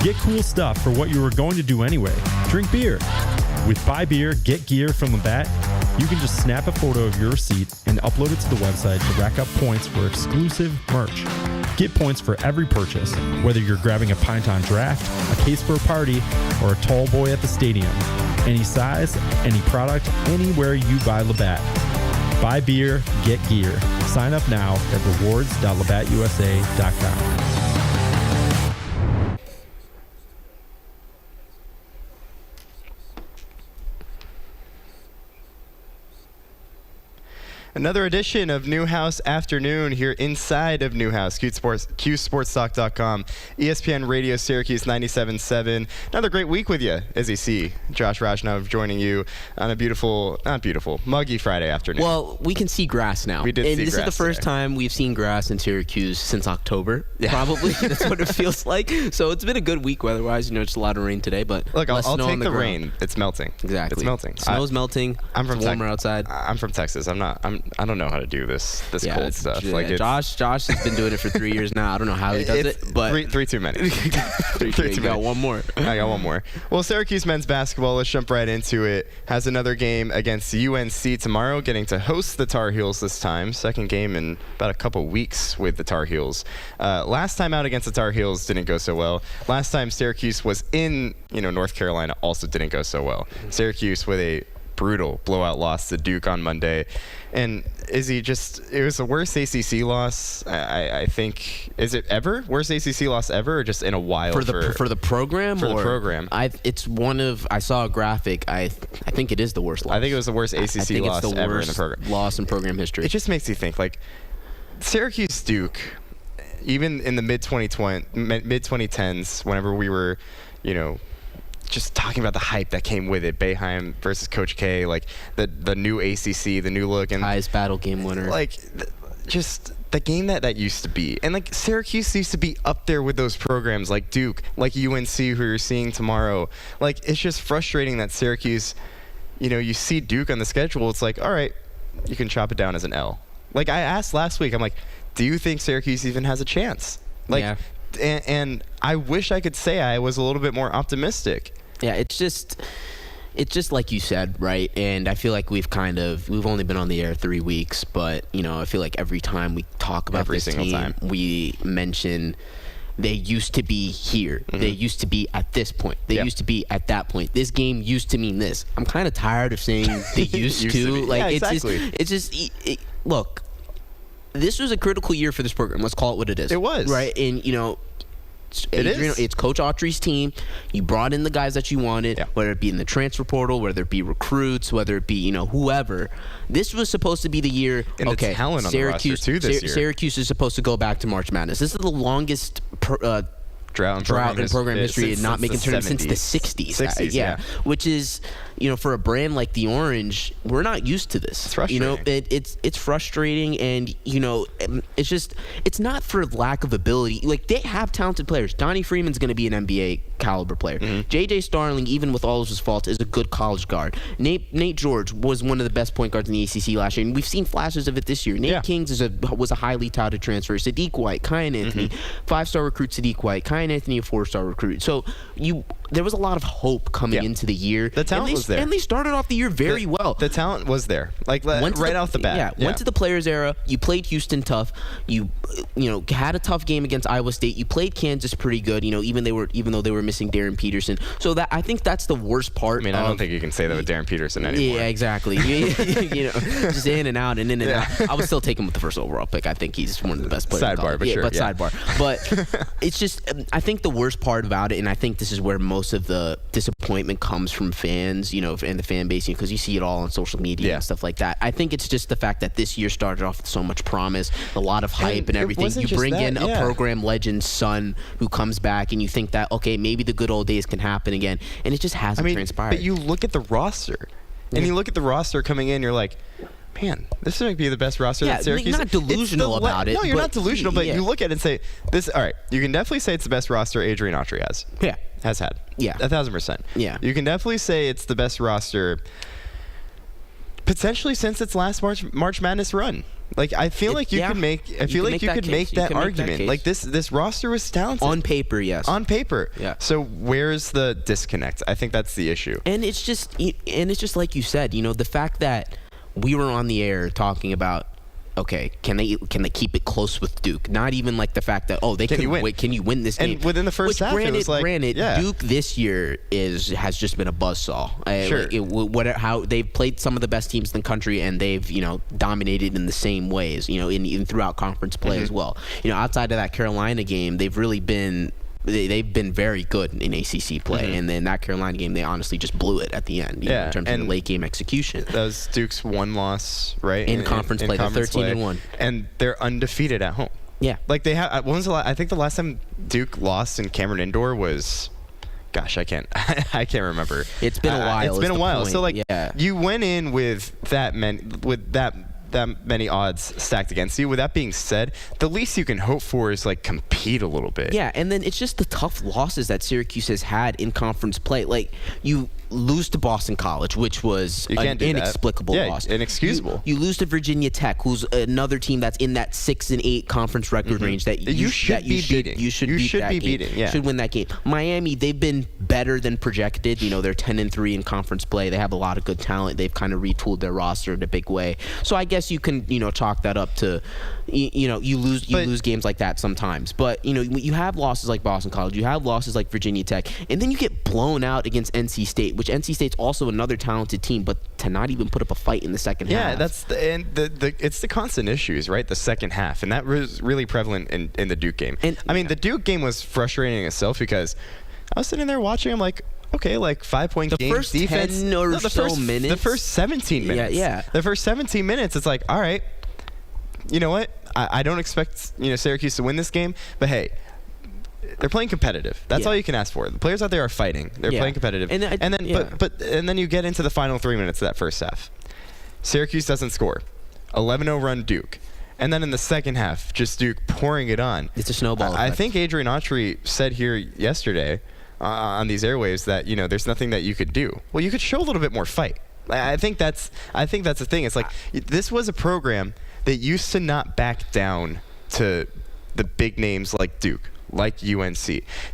Get cool stuff for what you were going to do anyway. Drink beer. With Buy Beer, Get Gear from Labatt, you can just snap a photo of your receipt and upload it to the website to rack up points for exclusive merch. Get points for every purchase, whether you're grabbing a pint on draft, a case for a party, or a tall boy at the stadium. Any size, any product, anywhere you buy Labatt. Buy beer, get gear. Sign up now at rewards.labattusa.com. Another edition of Newhouse Afternoon here inside of Newhouse, QSportsTalk.com, ESPN Radio Syracuse 97.7. Another great week with you, as you see. Josh Rajnov joining you on a muggy Friday afternoon. Well, we can see grass now. We did see grass. And this is the first today. time we've seen grass in Syracuse since October, probably. That's what it feels like. So it's been a good week weather-wise. Just a lot of rain today, but look, I'll snow take on the ground. Rain. It's melting. Exactly. It's melting. Snow's melting. It's warmer outside. I'm from Texas. I don't know how to do this cold stuff. Yeah, Josh has been doing it for 3 years now. I don't know how he does it, but three too many. three too many. You got one more. I got one more. Well, Syracuse men's basketball, let's jump right into it, has another game against UNC tomorrow, getting to host the Tar Heels this time. Second game in about a couple weeks with the Tar Heels. Last time out against the Tar Heels didn't go so well. Last time Syracuse was in North Carolina also didn't go so well. Syracuse with a brutal blowout loss to Duke on Monday. And it was the worst ACC loss, I think. Is it ever? Worst ACC loss ever, or just in a while? For the program? For the program. It's one of, I saw a graphic, I think it is the worst loss. I think it was the worst ACC loss ever in the program. Loss in program history. It just makes you think, like, Syracuse Duke, even in the mid-2010s, whenever we were, just talking about the hype that came with it, Boeheim versus Coach K, like the new ACC, the new look, and highest battle game winner. Like, just the game that used to be, and like Syracuse used to be up there with those programs like Duke, like UNC, who you're seeing tomorrow. Like, it's just frustrating that Syracuse, you see Duke on the schedule. It's like, all right, you can chop it down as an L. Like I asked last week, I'm like, do you think Syracuse even has a chance? Like, yeah. And I wish I could say I was a little bit more optimistic. Yeah, it's just like you said, right? And I feel like we've only been on the air 3 weeks, but I feel like every time we talk about this team, we mention they used to be here. Mm-hmm. They used to be at this point. They used to be at that point. This game used to mean this. I'm kind of tired of saying they used to. Like, yeah, exactly. Look, this was a critical year for this program. Let's call it what it is. It was. Right? And, it's Coach Autry's team. You brought in the guys that you wanted, whether it be in the transfer portal, whether it be recruits, whether it be, whoever. This was supposed to be the year. And the talent on Syracuse, the roster, too, this year. Syracuse is supposed to go back to March Madness. This is the longest drought in program history and not making tournaments since the 60s. Yeah. Which is, for a brand like the Orange, we're not used to this. It's frustrating. It's frustrating, and it's not for lack of ability. Like, they have talented players. Donnie Freeman's going to be an NBA caliber player. Mm-hmm. J.J. Starling, even with all of his faults, is a good college guard. Nate George was one of the best point guards in the ACC last year, and we've seen flashes of it this year. Nate Kings was a highly touted transfer. Sadiq White, Kyan Anthony, 5-star recruit Sadiq White, Kyan Anthony, a 4-star recruit. So there was a lot of hope coming into the year. The talent was there. And they started off the year very well. The talent was there. Like, right off the bat. Went to the Players era. You played Houston tough. You had a tough game against Iowa State. You played Kansas pretty good, even though they were missing Darren Peterson. So I think that's the worst part. I mean, I don't think you can say that with Darren Peterson anymore. Yeah, exactly. Just in and out and in and out. I would still take him with the first overall pick. I think he's one of the best players. Sidebar, but sure. Sidebar. But it's just, I think the worst part about it, and I think this is where most of the disappointment comes from fans, and the fan base, because you see it all on social media and stuff like that. I think it's just the fact that this year started off with so much promise, a lot of hype and everything. You bring in a program legend's son who comes back, and you think that, okay, maybe the good old days can happen again, and it just hasn't transpired. But you look at the roster, and you look at the roster coming in, you're like, man, this might be the best roster that Syracuse. You're not delusional about it. No, you're not delusional, but you look at it and say, all right, you can definitely say it's the best roster Adrian Autry has. Yeah. Has had. Yeah. 1,000%. Yeah. You can definitely say it's the best roster potentially since its last March Madness run. Like I feel like you could make. I feel like you could make that argument. Like this roster was talented on paper, yes. On paper, yeah. So where's the disconnect? I think that's the issue. And it's just like you said. The fact that we were on the air talking about, okay, can they keep it close with Duke? Not even like the fact that can you win this game? And within the first half, granted, it was like, Duke this year has just been a buzzsaw. Sure. How they've played some of the best teams in the country, and they've dominated in the same ways. In throughout conference play as well. Outside of that Carolina game, they've really been. They've been very good in ACC play, and then that Carolina game, they honestly just blew it at the end. In terms of the late game execution. That was Duke's one loss, right? In conference play, they're 13-1, and they're undefeated at home. Yeah, like they have. When was the I think the last time Duke lost in Cameron Indoor was, gosh, I can't remember. It's been a while. It's been a while. Point. So like, you went in with that many odds stacked against you. With that being said, the least you can hope for is like compete a little bit. Yeah, and then it's just the tough losses that Syracuse has had in conference play. Like you lose to Boston College, which was an inexplicable loss. Inexcusable. You lose to Virginia Tech, who's another team that's in that 6-8 conference record range that you should be beating. You should be beating. Yeah. Should win that game. Miami, they've been better than projected. They're 10-3 in conference play. They have a lot of good talent. They've kind of retooled their roster in a big way. So I guess you can chalk that up to you lose games like that sometimes. But you have losses like Boston College. You have losses like Virginia Tech, and then you get blown out against NC State, which NC State's also another talented team, but to not even put up a fight in the second half. Yeah, that's it's the constant issues, right? The second half, and that was really prevalent in the Duke game. And I mean, the Duke game was frustrating itself because I was sitting there watching. I'm like, okay, like 5-point game first defense. 10 or so minutes. The first 17 minutes. Yeah. The first 17 minutes, it's like, all right, you know what? I don't expect Syracuse to win this game, but hey. They're playing competitive. That's all you can ask for. The players out there are fighting. They're playing competitive. And then you get into the final 3 minutes of that first half. Syracuse doesn't score. 11-0 run Duke. And then in the second half, just Duke pouring it on. It's a snowball effect. I think Adrian Autry said here yesterday on these airwaves that there's nothing that you could do. Well, you could show a little bit more fight. I think that's the thing. It's like this was a program that used to not back down to the big names like Duke, like UNC.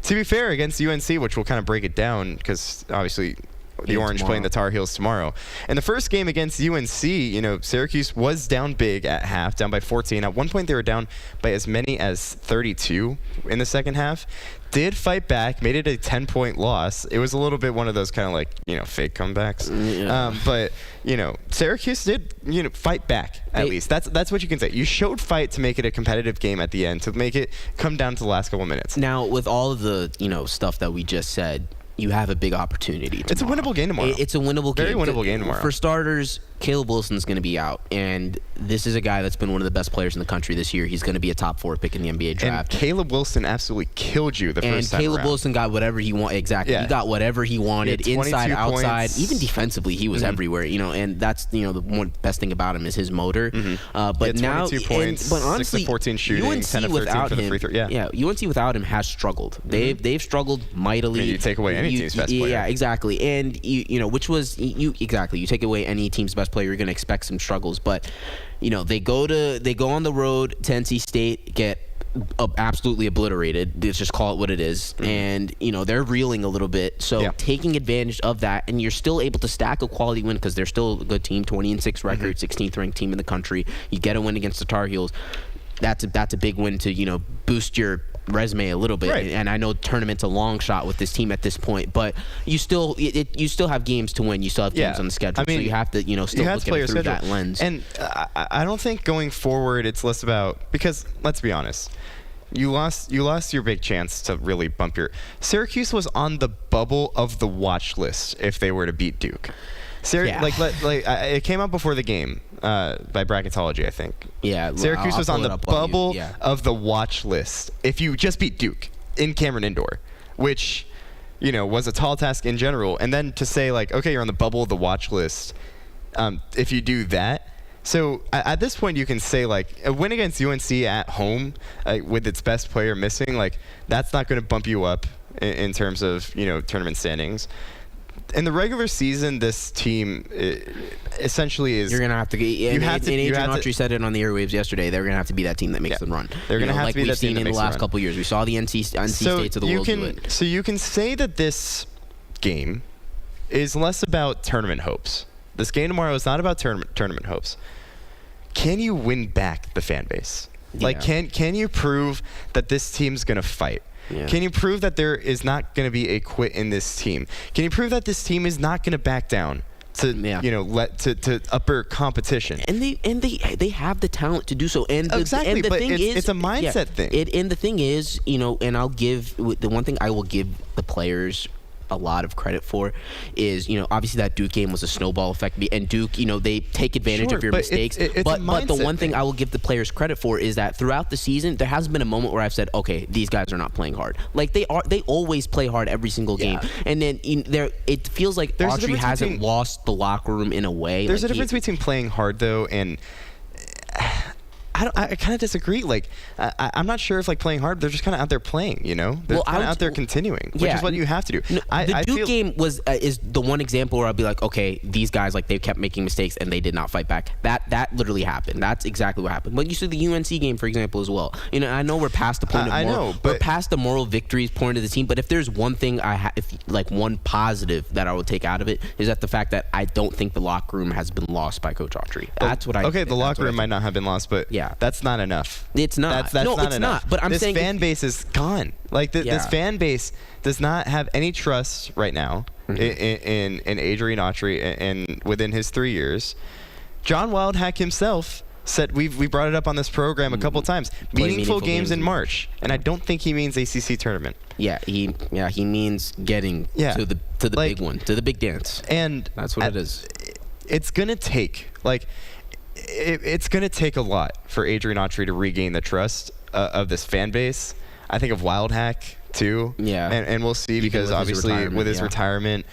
To be fair, against UNC, which we'll kind of break it down because obviously the Orange playing the Tar Heels tomorrow. In the first game against UNC, Syracuse was down big at half, down by 14. At one point, they were down by as many as 32 in the second half. Did fight back, made it a 10-point loss. It was a little bit one of those kind of like, fake comebacks. Yeah. But, Syracuse did, fight back at least. That's what you can say. You showed fight to make it a competitive game at the end, to make it come down to the last couple minutes. Now, with all of the, stuff that we just said, you have a big opportunity tomorrow. It's a winnable game tomorrow. It's a winnable game. Very winnable game tomorrow. For starters, Caleb Wilson's going to be out, and this is a guy that's been one of the best players in the country this year. He's going to be a top 4 pick in the NBA draft. And Caleb Wilson absolutely killed you the first time Caleb around. Wilson got whatever he wanted. Exactly. Yeah. He got whatever he wanted, inside, outside, even defensively. He was everywhere, and that's, the one best thing about him is his motor. But now, 22 points, but honestly, 6 of 14 shooting, UNC 10 of 13 for the free throw. Yeah, UNC without him has struggled. They've struggled mightily. You take away any team's best player. Yeah, exactly. And, which was, you take away any team's best player, you're going to expect some struggles. But they go on the road to NC State, get absolutely obliterated. Let's just call it what it is. And they're reeling a little bit. So taking advantage of that, and you're still able to stack a quality win because they're still a good team, 20-6 record, 16th ranked team in the country. You get a win against the Tar Heels. That's a big win to boost your resume a little bit. Right. And I know tournament's a long shot with this team at this point, but you still have games to win. You still have games on the schedule, so you have to still look at it through that lens. And I don't think going forward it's less about, because let's be honest, you lost your big chance to really bump your. Syracuse was on the bubble of the watch list if they were to beat Duke. It came out before the game by Bracketology, I think. Yeah, Syracuse was on the bubble of the watch list if you just beat Duke in Cameron Indoor, which was a tall task in general. And then to say okay, you're on the bubble of the watch list if you do that. So at this point, you can say a win against UNC at home with its best player missing, that's not going to bump you up in terms of tournament standings. in the regular season, this team essentially is. You're gonna have to. And Adrian Autry said it on the airwaves yesterday. They're gonna have to be that team that makes them run. They're gonna have like to be we've that team seen that in the makes last them run. couple years. We saw the NC States of the world do it. So you can say that this game is less about tournament hopes. This game tomorrow is not about tournament hopes. Can you win back the fan base? Like, can you prove that this team's gonna fight? Yeah. Can you prove that there is not going to be a quit in this team? Can you prove that this team is not going to back down to to upper competition? And they have the talent to do so. And exactly, and the but thing it's a mindset thing. And the thing is, and I'll give the one thing I will give the players a lot of credit for is, obviously that Duke game was a snowball effect, and Duke, they take advantage of your mistakes. But the one thing I will give the players credit for is that throughout the season, there hasn't been a moment where I've said, okay, these guys are not playing hard. Like they always play hard every single game. And then it feels like Autry hasn't lost the locker room in a way. There's a difference between playing hard though and I kind of disagree. Like, I'm not sure if playing hard, they're just kind of out there playing. They're kind of out there continuing, which is what you have to do. The Duke game is the one example where I'll be like, okay, these guys they kept making mistakes and they did not fight back. That literally happened. That's exactly what happened. But you see the UNC game, for example, as well. I know we're past the point of we're past the moral victories point of the team. But if there's one thing one positive that I would take out of it is that the fact that I don't think the locker room has been lost by Coach Autry. That's what I. Okay, the locker room might not have been lost, but that's not enough. It's not. That's no, not it's enough. not. But I'm this saying fan base is gone. This fan base does not have any trust right now in Adrian Autry and within his 3 years. John Wildhack himself said we brought it up on this program a couple times. Meaningful games in March, and I don't think he means ACC tournament. Yeah, he means getting to the big one, to the big dance, and that's what it is. It's gonna take it's going to take a lot for Adrian Autry to regain the trust of this fan base. I think of Wildhack too. Yeah. And we'll see, because obviously with his retirement,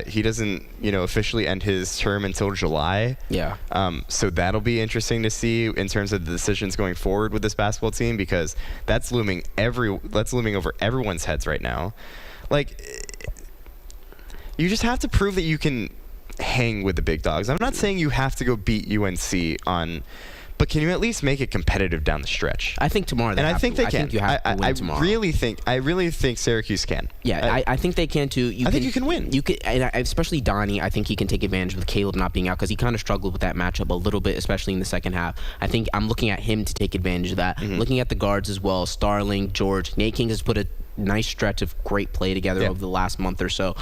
he doesn't, officially end his term until July. Yeah. So that'll be interesting to see in terms of the decisions going forward with this basketball team, because that's looming over everyone's heads right now. You just have to prove that you can hang with the big dogs. I'm not saying you have to go beat UNC but can you at least make it competitive down the stretch? I think tomorrow they and have I think to. they can. I think you have to win tomorrow. I really think Syracuse can. Yeah, I think they can too. I think you can win. You could, and especially Donnie. I think he can take advantage with Caleb not being out, because he kind of struggled with that matchup a little bit, especially in the second half. I think I'm looking at him to take advantage of that. Looking at the guards as well, Starling, George, Nate King has put a nice stretch of great play together over the last month or so.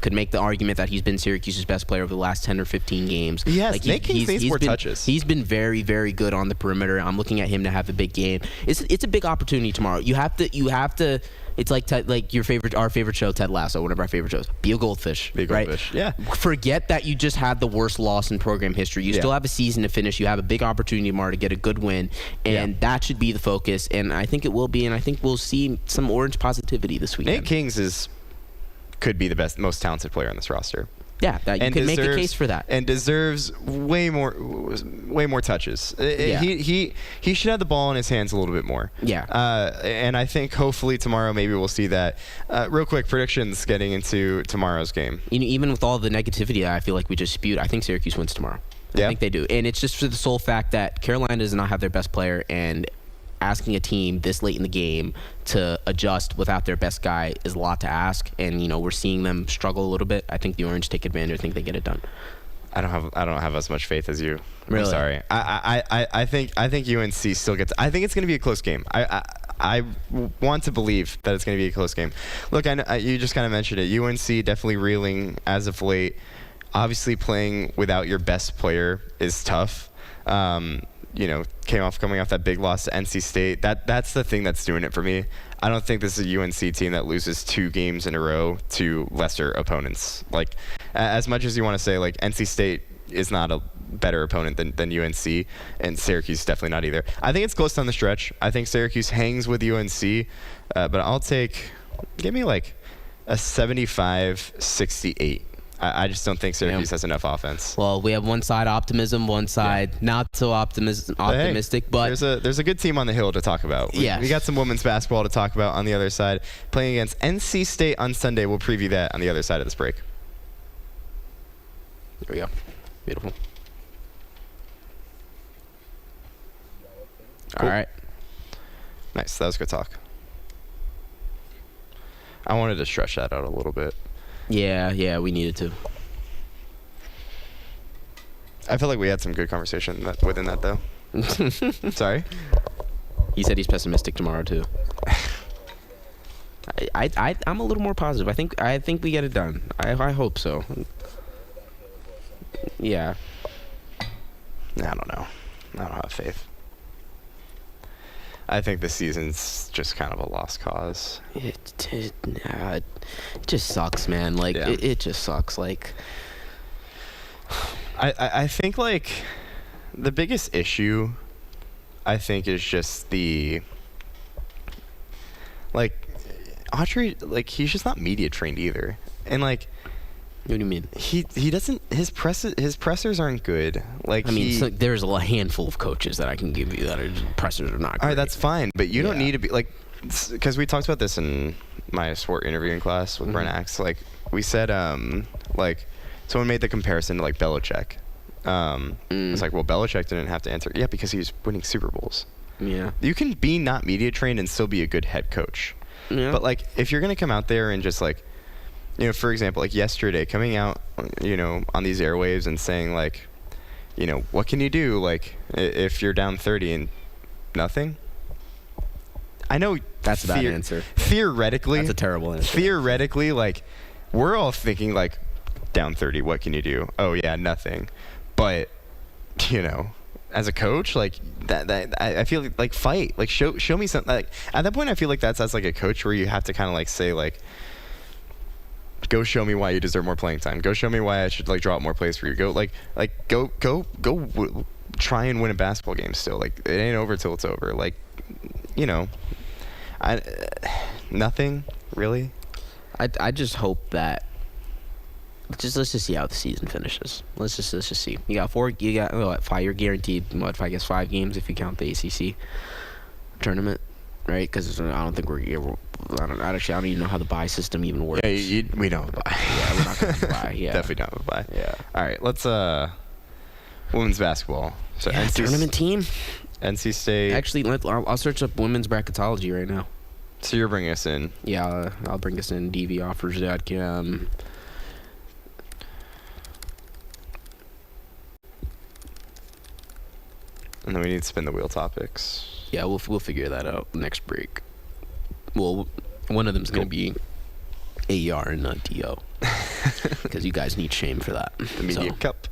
Could make the argument that he's been Syracuse's best player over the last 10 or 15 games. Yes, Nate King needs more touches. He's been very, very good on the perimeter. I'm looking at him to have a big game. It's a big opportunity tomorrow. You have to. It's like our favorite show, Ted Lasso, one of our favorite shows. Be a goldfish. Be a goldfish. Right? Yeah. Forget that you just had the worst loss in program history. You still have a season to finish. You have a big opportunity tomorrow to get a good win, and that should be the focus. And I think it will be. And I think we'll see some Orange positivity this weekend. Nate Kings could be the most talented player on this roster. Yeah, you can make a case for that, and deserves way more touches. He should have the ball in his hands a little bit more. Yeah, and I think hopefully tomorrow maybe we'll see that. Real quick, predictions getting into tomorrow's game. Even with all the negativity I feel like we just spewed, I think Syracuse wins tomorrow. I think they do, and it's just for the sole fact that Carolina does not have their best player, and asking a team this late in the game to adjust without their best guy is a lot to ask, and we're seeing them struggle a little bit. I think the Orange take advantage. I think they get it done. I don't have as much faith as you. Really? I'm sorry. I think UNC still gets. I think it's going to be a close game. I want to believe that it's going to be a close game. Look, I know, you just kind of mentioned it. UNC definitely reeling as of late. Obviously, playing without your best player is tough. Coming off that big loss to NC State. That's the thing that's doing it for me. I don't think this is a UNC team that loses 2 games in a row to lesser opponents. As much as you want to say, NC State is not a better opponent than UNC, and Syracuse definitely not either. I think it's close down the stretch. I think Syracuse hangs with UNC, but I'll give me a 75-68. I just don't think Syracuse has enough offense. Well, we have one side optimism, one side not so optimistic. But there's a good team on the hill to talk about. We got some women's basketball to talk about on the other side. Playing against NC State on Sunday. We'll preview that on the other side of this break. There we go. Beautiful. Cool. All right. Nice. That was good talk. I wanted to stretch that out a little bit. Yeah, we needed to. I feel like we had some good conversation within that, though. Sorry? He said he's pessimistic tomorrow too. I'm a little more positive. I think we get it done. I hope so. Yeah. I don't know. I don't have faith. I think the season's just kind of a lost cause. It just sucks, man. Like Yeah. it just sucks. Like I think like the biggest issue I think is just the like Autry, like he's just not media trained either. And like what do you mean? he doesn't his pressers aren't good. Like I mean, there's a handful of coaches that I can give you that are pressers are not. all right, great. that's fine, but you don't Yeah. need to be like, because we talked about this in my sport interviewing class with Brent Axe. Like we said, like someone made the comparison to like Belichick. It's like, well, Belichick didn't have to answer. Yeah, because he was winning Super Bowls. Yeah. You can be not media trained and still be a good head coach. Yeah. But like, if you're gonna come out there and just like, you know, for example, like yesterday, coming out, you know, on these airwaves and saying like, you know, what can you do like if you're down 30 and nothing? I know That's a bad answer. Theoretically, That's a terrible answer. Theoretically, like we're all thinking like, down 30, what can you do? Oh yeah, nothing. But you know, as a coach, like that I feel like fight, like show me something. Like at that point, I feel like that's as like a coach where you have to kind of like say like, go show me why you deserve more playing time. Go show me why I should like draw up more plays for you. Go try and win a basketball game still. Like it ain't over till it's over. Like, you know, nothing really. I just hope that let's just see how the season finishes. Let's just see. You got 5. You're guaranteed I guess 5 games if you count the ACC tournament, right? Because I don't think I don't even know how the bye system even works. Yeah, we don't have a bye. Yeah, we're not gonna have a bye. Yeah, Definitely don't have a bye. Yeah. All right, let's women's basketball. So Yeah, tournament team. NC State. Actually, I'll search up women's bracketology right now. So you're bringing us in. Yeah, I'll bring us in. DVoffers.com. And then we need to spin the wheel topics. Yeah, we'll figure that out next break. Well, one of them's gonna be AER and not DO, because you guys need shame for that. The Media Cup.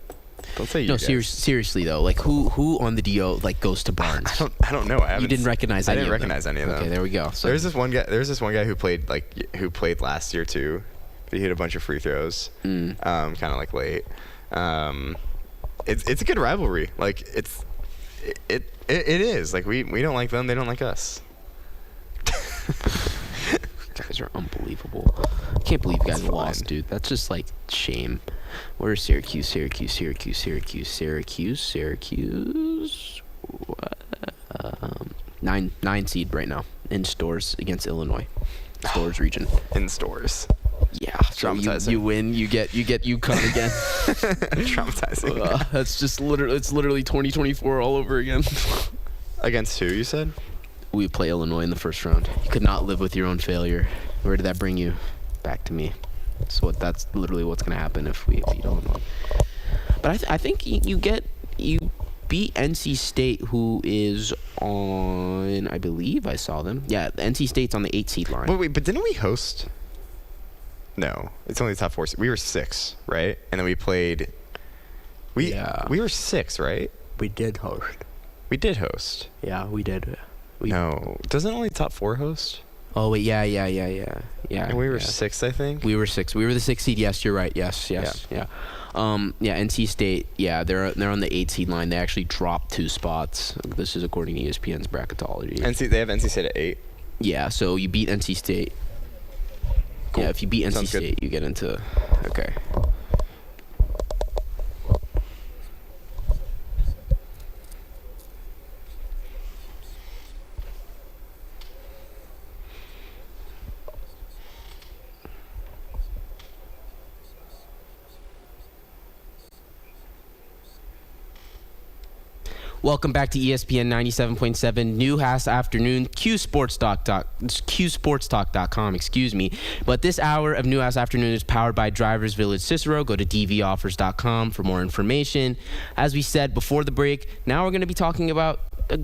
Don't say you No, guys. seriously though, like who on the DO like goes to Barnes? I don't know. You didn't recognize I any didn't of them. recognize any of them. Okay, there we go. So There's this one guy who played last year too. He hit a bunch of free throws. Kind of like late. It's a good rivalry. Like it is. Like we don't like them, they don't like us. you guys are unbelievable. I can't believe you guys It's lost, fine. dude. That's just like shame. Where's Syracuse? Nine seed right now in stores against Illinois. Stores region. In stores. Yeah, so Traumatizing. you win, you get UConn again. Traumatizing. That's just literally 2024 all over again. Against who, you said? We play Illinois in the first round. You could not live with your own failure. Where did that bring you? Back to me. So that's literally what's going to happen if we beat Illinois. But I think you beat NC State, who is on, I believe I saw them. Yeah, NC State's on the 8 seed line. Wait, but didn't we host? No, it's only the top 4. We were 6, right? And then we played. We were 6, right? We did host. We did host. Yeah, we did. No, doesn't only top 4 host? Oh wait, yeah. And we were 6th, I think. We were 6. We were the 6th seed. Yes, you're right. Yes. Yeah. NC State. Yeah, they're on the 8 seed line. They actually dropped 2 spots. This is according to ESPN's bracketology. They have NC State at 8. Yeah, so you beat NC State. Cool. Yeah, if you beat NC Sounds good. State, you get into. Okay. Welcome back to ESPN 97.7 Newhouse Afternoon, QSportsTalk.com, excuse me. But this hour of Newhouse Afternoon is powered by Drivers Village Cicero. Go to dvoffers.com for more information. As we said before the break, now we're going to be talking about a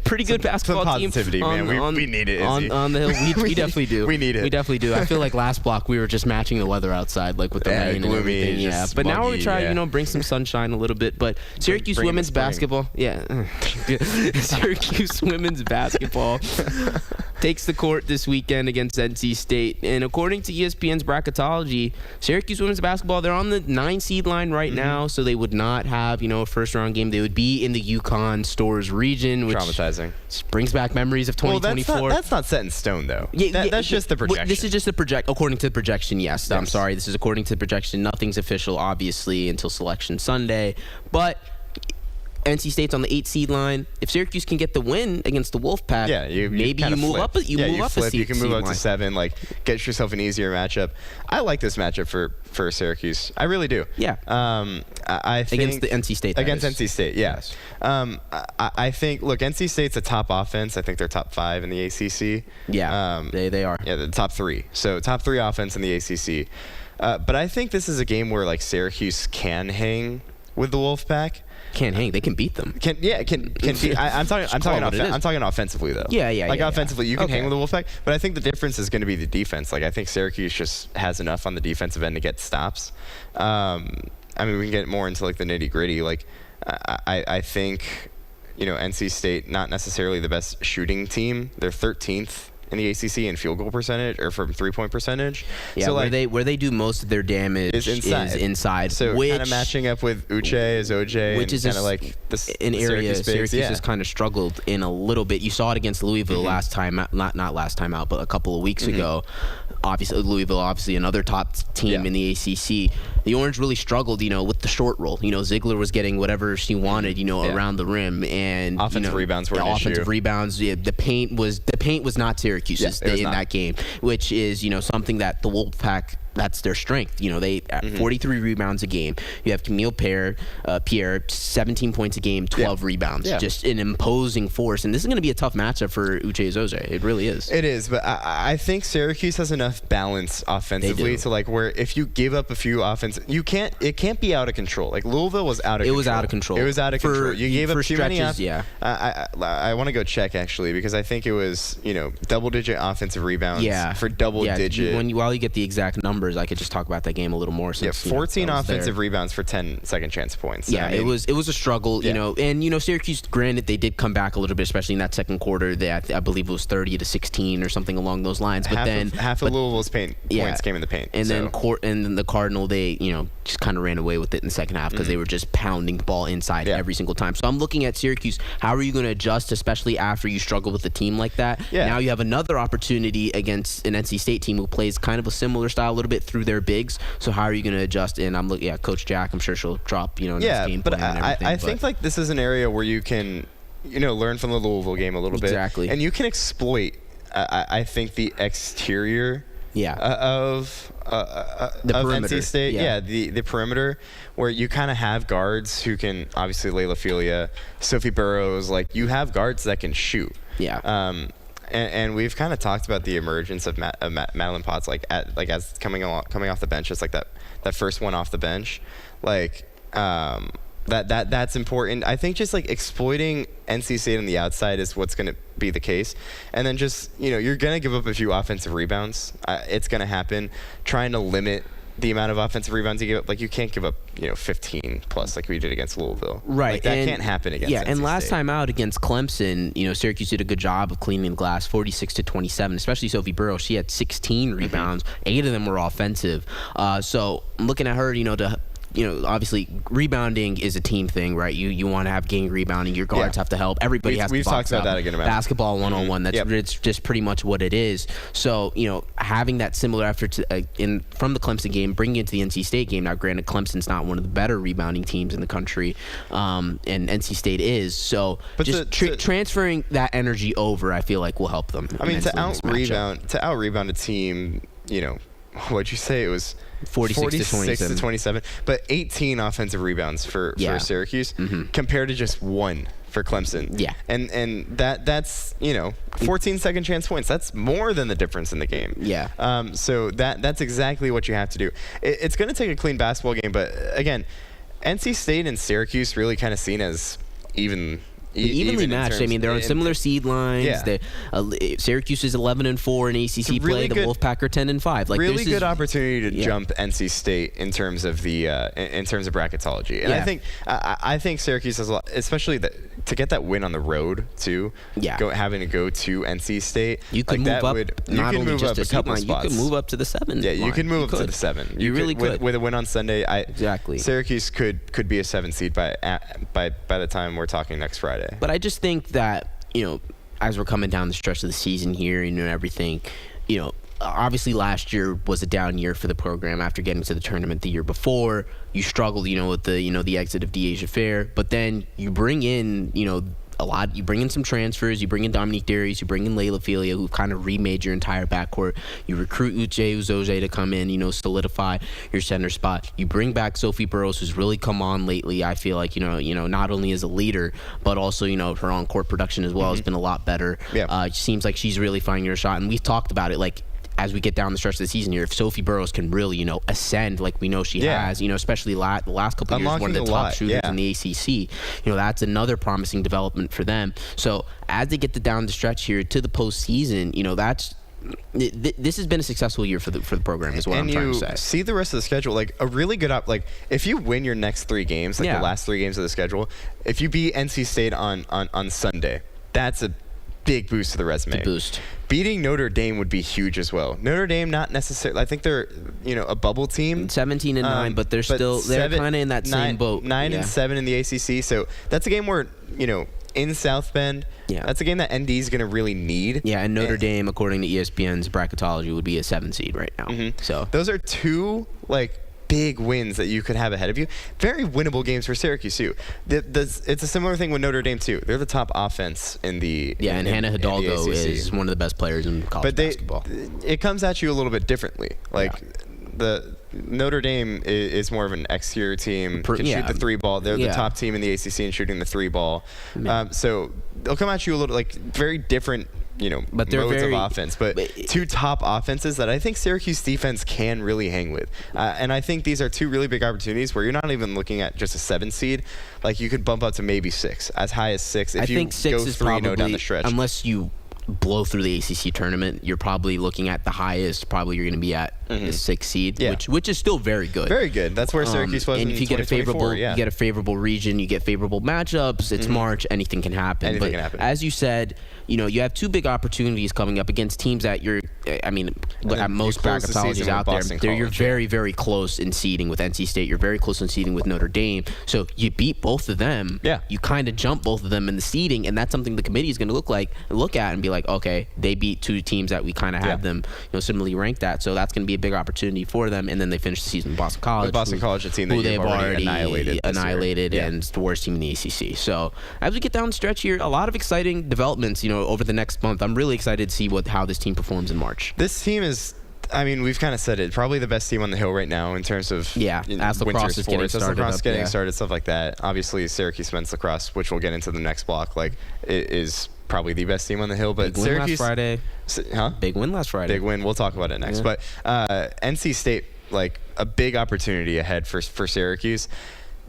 pretty good basketball some positivity, team. man. We need it, Izzy. On the hill. We definitely do. We need it. We definitely do. I feel like last block we were just matching the weather outside, like with the rain and gloomy, everything. Yeah, but now we're trying, bring some sunshine a little bit. But Syracuse bring women's basketball, Syracuse women's basketball takes the court this weekend against NC State. And according to ESPN's bracketology, Syracuse women's basketball, they're on the 9 seed line right now, so they would not have, a first round game. They would be in the UConn Stores region, which traumatizing. Brings back memories of 2024. Well, that's not set in stone, though. That's just the projection. This is just a according to the projection, yes. I'm Yes. sorry. This is according to the projection. Nothing's official, obviously, until Selection Sunday. But NC State's on the 8 seed line. If Syracuse can get the win against the Wolfpack, maybe you move up. You move up a seed. You can move up to line. 7. Get yourself an easier matchup. I like this matchup for Syracuse. I really do. Yeah. I think Against the NC State. Against NC State, yes. I think. Look, NC State's a top offense. I think they're top 5 in the ACC. Yeah. They are. Yeah, the top 3. So top 3 offense in the ACC. But I think this is a game where Syracuse can hang with the Wolfpack. Can't hang. They can beat them. Can beat. I'm talking offensively though. Yeah. Offensively, you can hang with the Wolfpack, but I think the difference is going to be the defense. I think Syracuse just has enough on the defensive end to get stops. We can get more into the nitty gritty. I think, NC State not necessarily the best shooting team. They're 13th in the ACC in field goal percentage or from 3-point percentage. Yeah, so where they do most of their damage is inside. So kind of matching up with Uche as OJ, which is kind of this an area Syracuse has kind of struggled in a little bit. You saw it against Louisville last time, not last time out, but a couple of weeks ago. Obviously, Louisville, another top team in the ACC. The Orange really struggled, with the short roll. Ziegler was getting whatever she wanted, around the rim, and offensive rebounds were an issue. Offensive rebounds. Yeah, the paint was not Syracuse's in that game, which is something that the Wolfpack. That's their strength. They 43 rebounds a game. You have Camille Pierre, 17 points a game, 12 rebounds. Yeah. Just an imposing force. And this is going to be a tough matchup for Uche Ezoje. It really is. It is, but I think Syracuse has enough balance offensively to where if you give up a few it can't be out of control. Louisville was out of control. It was out of control. It was out of control. You gave up too stretches, many. I want to go check actually because I think it was double-digit offensive rebounds for double-digit. While you get the exact numbers, I could just talk about that game a little more. Since, 14 offensive rebounds for 10 second chance points. Yeah, it was a struggle, and Syracuse, granted, they did come back a little bit, especially in that second quarter. I believe it was 30-16 or something along those lines. But half of Louisville's points came in the paint. And then the Cardinal, they just kind of ran away with it in the second half because they were just pounding the ball inside every single time. So I'm looking at Syracuse. How are you going to adjust, especially after you struggle with a team like that? Yeah. Now you have another opportunity against an NC State team who plays kind of a similar style a little bit through their bigs. So how are you going to adjust? And I'm looking at Coach Jack. I'm sure she'll drop next game but plan and everything. I think this is an area where you can learn from the Louisville game a little bit. Exactly. And you can exploit I think the exterior of NC State. The perimeter where you kind of have guards who can, obviously Layla Filia, Sophie Burrows, you have guards that can shoot. Yeah. And we've kind of talked about the emergence of Madeline Potts, as coming off the bench, just that first one off the bench, that's important. I think just exploiting NC State on the outside is what's going to be the case, and then just you're going to give up a few offensive rebounds. It's going to happen. Trying to limit the amount of offensive rebounds you give up, you can't give up 15 plus like we did against Louisville. Right, that can't happen against NC and last State. time out against Clemson, Syracuse did a good job of cleaning the glass, 46-27. Especially Sophie Burrows, she had 16 rebounds, 8 of them were offensive. So I'm looking at her, obviously rebounding is a team thing, right? You want to have gang rebounding. Your guards have to help. Everybody has to box talked about out. that again about basketball one-on-one. It's just pretty much what it is. So having that similar effort from the Clemson game, bringing it to the NC State game. Now, granted, Clemson's not one of the better rebounding teams in the country, and NC State is. So, but just transferring that energy over, I feel like will help them. To out rebound a team, what'd you say? It was 46 to 27. But 18 offensive rebounds for Syracuse compared to just 1 for Clemson. Yeah. And that's 14 second chance points. That's more than the difference in the game. Yeah. So that's exactly what you have to do. It's going to take a clean basketball game, but again, NC State and Syracuse really kind of seen as evenly matched. I mean, they're on similar seed lines. Yeah. Syracuse is 11-4 in ACC really play. The Wolfpack are 10-5. Like, really good opportunity to jump NC State in terms of the in terms of bracketology. And I think Syracuse has a lot, especially to get that win on the road too. Yeah. Having to go to NC State. You could move up. Not only just a couple spots. You could move up to the 7. Yeah, you could move up to the 7. You really could. With a win on Sunday. Exactly. Syracuse could be a 7 seed by the time we're talking next Friday. But I just think that, as we're coming down the stretch of the season here, everything, obviously last year was a down year for the program after getting to the tournament the year before. You struggled, with the exit of Deasia Fair, but then you bring in, a lot. You bring in some transfers. You bring in Dominique Darius. You bring in Layla Filia, who kind of remade your entire backcourt. You recruit Uche Uzoje to come in, solidify your center spot. You bring back Sophie Burrows, who's really come on lately. I feel like, not only as a leader, but also, her on-court production as well has been a lot better. Yeah. It seems like she's really finding her shot. And we've talked about it, like, as we get down the stretch of the season here, if Sophie Burrows can really, ascend like we know she has, especially the last couple of years, one of the top shooters in the ACC, that's another promising development for them. So as they get down the stretch here to the postseason, this has been a successful year for the program, is what I'm trying to say. See the rest of the schedule, like a really good if you win your next 3 games, the last 3 games of the schedule, if you beat NC State on Sunday, that's a big boost to the resume. Big boost. Beating Notre Dame would be huge as well. Notre Dame, not necessarily. I think they're a bubble team. 17-9, but they're kind of in that same boat. 9-7 in the ACC. So that's a game where in South Bend. Yeah. That's a game that ND is going to really need. Yeah, and Notre Dame, according to ESPN's bracketology, would be a 7 seed right now. So those are 2 big wins that you could have ahead of you. Very winnable games for Syracuse too. It's a similar thing with Notre Dame too. They're the top offense in the and Hannah Hidalgo is one of the best players in college basketball. It comes at you a little bit differently. The Notre Dame is more of an exterior team. Can shoot the 3 ball. They're the top team in the ACC in shooting the 3 ball. So they'll come at you a little very different. But they're modes of offense, but 2 top offenses that I think Syracuse defense can really hang with. And I think these are 2 really big opportunities where you're not even looking at just a 7 seed. You could bump up to maybe 6, as high as 6 if I think 6 go is 3-0 down the stretch. Unless you blow through the ACC tournament, you're probably looking at the highest. Probably you're going to be at the 6 seed, which is still very good. Very good. That's where Syracuse was. And if you get a favorable region, you get favorable matchups. It's March. Anything can happen. Anything can happen. As you said, you have 2 big opportunities coming up against teams that at most bracketologies out there, you're very, very close in seeding with NC State. You're very close in seeding with Notre Dame. So you beat both of them. Yeah. You kind of jump both of them in the seeding, and that's something the committee is going to look at and be like, okay, they beat 2 teams that we kind of have them, similarly ranked at. So that's going to be a big opportunity for them. And then they finish the season with Boston College. With Boston College, a team that they've already annihilated and the worst team in the ACC. So as we get down the stretch here, a lot of exciting developments, over the next month. I'm really excited to see how this team performs in March. This team is, we've kind of said it, probably the best team on the Hill right now in terms of as lacrosse is getting started, stuff like that. Obviously, Syracuse men's lacrosse, which we'll get into the next block, is probably the best team on the Hill. But big Syracuse, win last Friday. Big win last Friday. Big win. We'll talk about it next. Yeah. But NC State, a big opportunity ahead for Syracuse.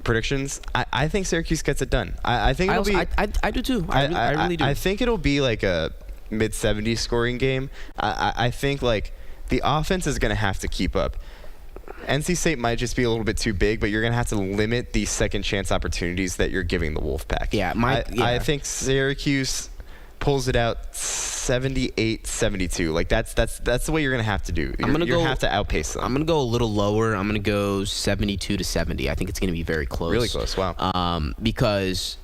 Predictions? I think Syracuse gets it done. I think it'll be. I do too. I really do. I think it'll be a mid-70s scoring game. I think the offense is going to have to keep up. NC State might just be a little bit too big, but you're going to have to limit the second chance opportunities that you're giving the Wolfpack. I think Syracuse pulls it out 78-72. That's the way you're going to have to do. You're going to have to outpace them. I'm going to go a little lower. I'm going to go 72-70. I think it's going to be very close. Really close. Wow. Because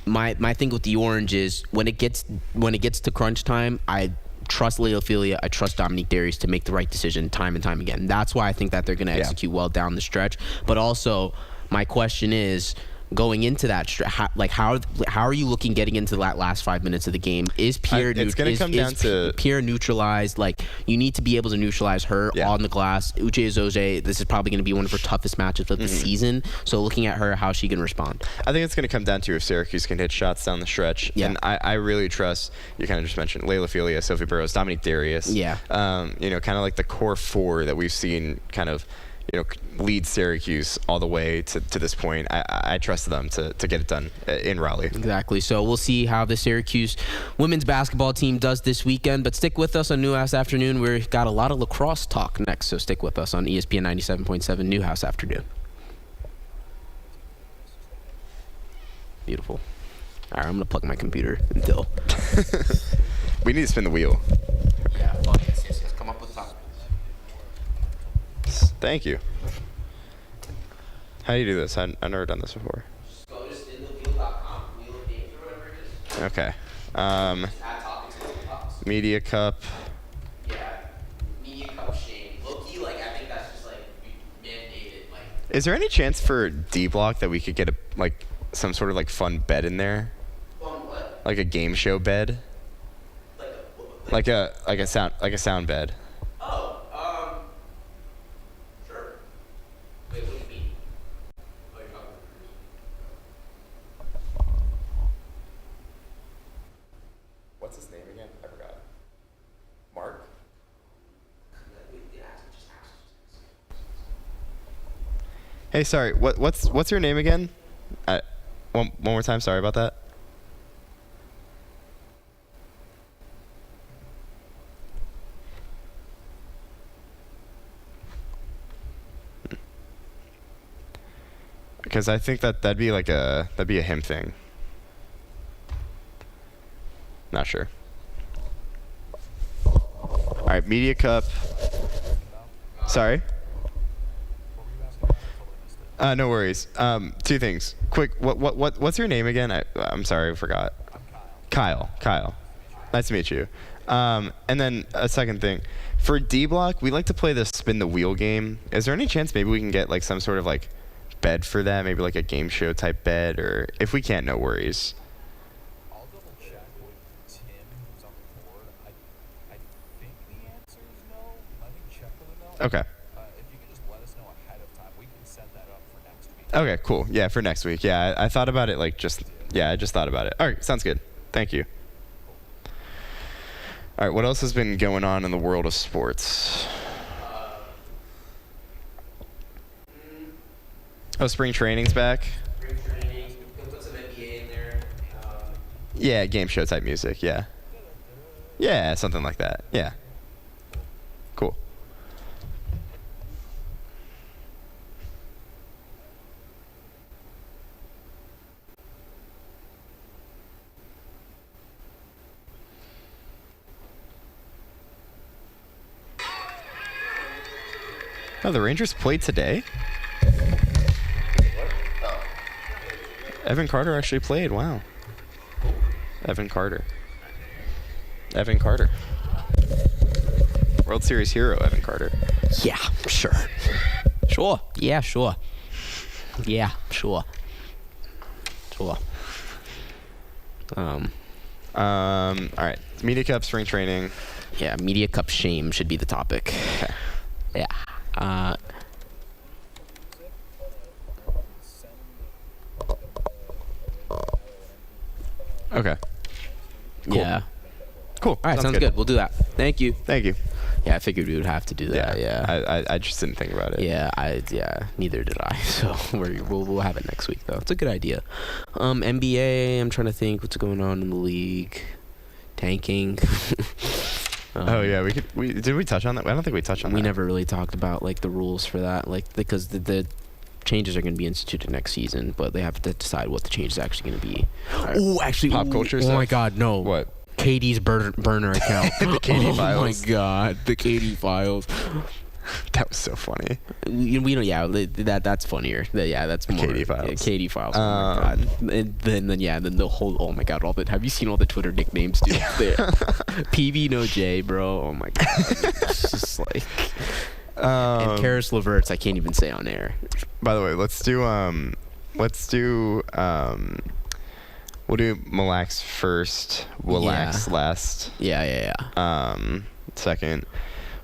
my thing with the Orange is when it gets to crunch time, I trust Layla Filia. I trust Dominique Darius to make the right decision time and time again. That's why I think that they're going to execute well down the stretch. But also, my question is, going into that, how are you looking getting into that last 5 minutes of the game? Is Pierre Pierre neutralized? Like, you need to be able to neutralize her on the glass. Uche Azoje, this is probably going to be one of her toughest matchups of the season. So looking at her, how she can respond. I think it's going to come down to if Syracuse can hit shots down the stretch. Yeah. And I really trust, you kind of just mentioned Layla Filia, Sophie Burrows, Dominique Darius. Yeah. You know, kind of like the core four that we've seen kind of, you know, lead Syracuse all the way to this point. I trust them to get it done in Raleigh. Exactly. So we'll see how the Syracuse women's basketball team does this weekend. But stick with us on Newhouse Afternoon. We've got a lot of lacrosse talk next. So stick with us on ESPN 97.7 Newhouse Afternoon. Beautiful. All right, I'm going to plug my computer until. We need to spin the wheel. Yeah, yes. Come up with a topic. Thank you. How do you do this? I've never done this before. Just go to spinthewheel.com, wheel of games or whatever it is. Okay. Add topics to the topics. Media Cup. Yeah, Media Cup shame. Low-key, like, I think that's just, like, mandated. Like, Is there any chance for D Block that we could get some sort of like fun bed in there? fun what? Like a game show bed? Like a sound bed. Oh, sure. Wait, what do you mean? Oh, you're talking What's his name again? I forgot. Mark? Hey, sorry. What's your name again? One more time. Sorry about that. Because I think that'd be a him thing. Not sure. All right, Media Cup. Sorry. No worries. Two things. Quick. What's your name again? I'm sorry, I forgot. Kyle. Nice to meet you. And then a second thing. For D Block, we like to play the spin the wheel game. Is there any chance maybe we can get like some sort of like bed for that? Maybe like a game show type bed, or if we can't, no worries. I'll double check with Tim, who's on the board. I think the answer is no. Let me check with him though. Okay. If you could just let us know ahead of time, we can set that up for next week. Okay, cool. Yeah, for next week. Yeah, I thought about it I just thought about it. All right, sounds good. Thank you. All right, what else has been going on in the world of sports? Oh, spring training's back? Spring training. We'll put some NBA in there. Yeah, game show type music, yeah. Yeah, something like that. Yeah. Cool. Oh, the Rangers played today? Evan Carter actually played. Wow. Evan Carter. World Series hero, Evan Carter. Yeah, sure. Sure. Yeah, sure. Yeah, sure. Sure. All right. Media Cup, spring training. Yeah, Media Cup shame should be the topic. Okay. Yeah. Okay. Cool. Yeah. Cool. All right, sounds good. We'll do that. Thank you. Thank you. Yeah, I figured we would have to do that. Yeah. I just didn't think about it. Yeah, neither did I. So we'll have it next week though. It's a good idea. NBA, I'm trying to think what's going on in the league. Tanking. Oh yeah, did we touch on that? I don't think we touched on that. We never really talked about like the rules for that, like because the changes are going to be instituted next season, but they have to decide what the change is actually going to be. Oh, actually, pop culture Oh stuff? my God, no. What? Katie's burner account. The Katie files. Oh my God, the Katie files. That was so funny. We don't. Yeah, that's funnier. Yeah, that's more. Katie files. Yeah, Katie files. Oh my God. And then the whole. Oh my God. Have you seen all the Twitter nicknames, dude? PV no J, bro. Oh my God. It's just like. And Karis Leverts, I can't even say on air. By the way, let's do let's do we'll do Mille Lacs first, Mille Lacs last. Yeah. Second.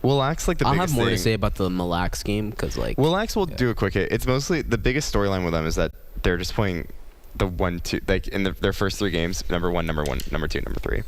Mille Lacs like the I'll biggest have more thing. to say about the Mille Lacs game because like Mille Lacs will do a quick hit. It's mostly the biggest storyline with them is that they're just playing the 1-2 like in their first 3 games, number 1, number 2, number 3.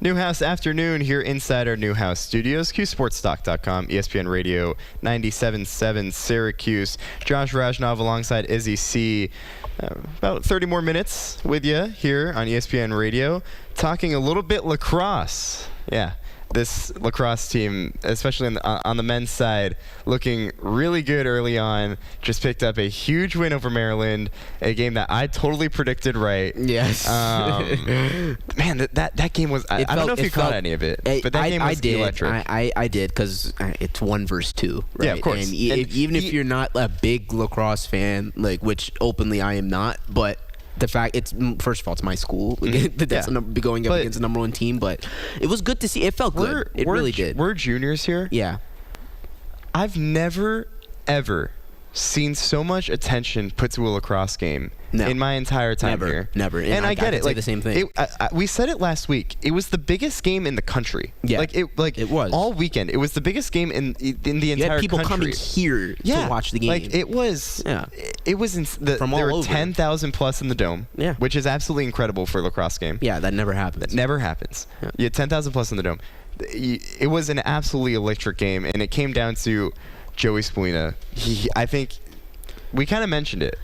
Newhouse afternoon here inside our Newhouse studios, QSportsTalk.com, ESPN Radio 97.7 Syracuse. Josh Rajnov alongside Izzy C. About 30 more minutes with you here on ESPN Radio, talking a little bit lacrosse. Yeah, this lacrosse team, especially on the men's side, looking really good early on. Just picked up a huge win over Maryland, a game that I totally predicted right. yes. Man, that game was. I don't know if you caught any of it, but that game was electric. I did because it's 1 versus 2. Right? Yeah, of course. And even if you're not a big lacrosse fan, like which openly I am not, but the fact it's first of all it's my school that's going up against the number 1 team, but it was good to see. It felt good. It really did. We're juniors here. Yeah. I've never ever seen so much attention put to a lacrosse game in my entire time here. Never. And I get it. Like the same thing. We said it last week. It was the biggest game in the country. Yeah. It was all weekend. It was the biggest game in the entire country. You had people coming here to watch the game. Like it was. Yeah. It was from there were 10,000 plus in the dome. Yeah. Which is absolutely incredible for a lacrosse game. Yeah, that never happens. That never happens. Yeah. You had 10,000 plus in the dome. It was an absolutely electric game, and it came down to Joey Spallina. I think we kind of mentioned it,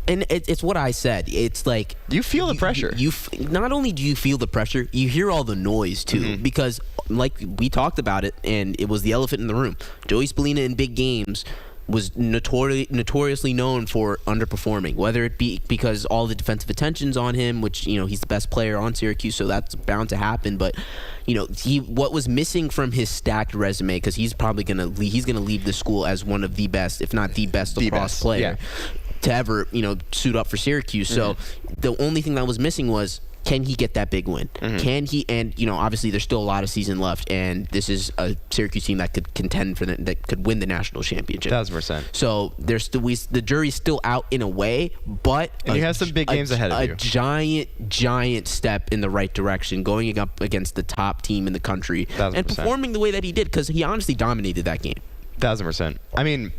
and it's what I said. It's like you feel the pressure. Not only do you feel the pressure, you hear all the noise too, because like we talked about it, and it was the elephant in the room. Joey Spallina in big games was notoriously known for underperforming, whether it be because all the defensive attention's on him, which he's the best player on Syracuse, so that's bound to happen. But what was missing from his stacked resume, because he's probably gonna leave the school as one of the best, if not the best lacrosse player to ever suit up for Syracuse. So the only thing that was missing was, can he get that big win? Can he? And obviously there's still a lot of season left, and this is a Syracuse team that could contend for that could win the national championship. 1,000%. So there's still the jury's still out in a way, but you have some big games ahead of you. A giant step in the right direction, going up against the top team in the country 1,000%. and performing the way that he did, because he honestly dominated that game. 1,000%. I mean,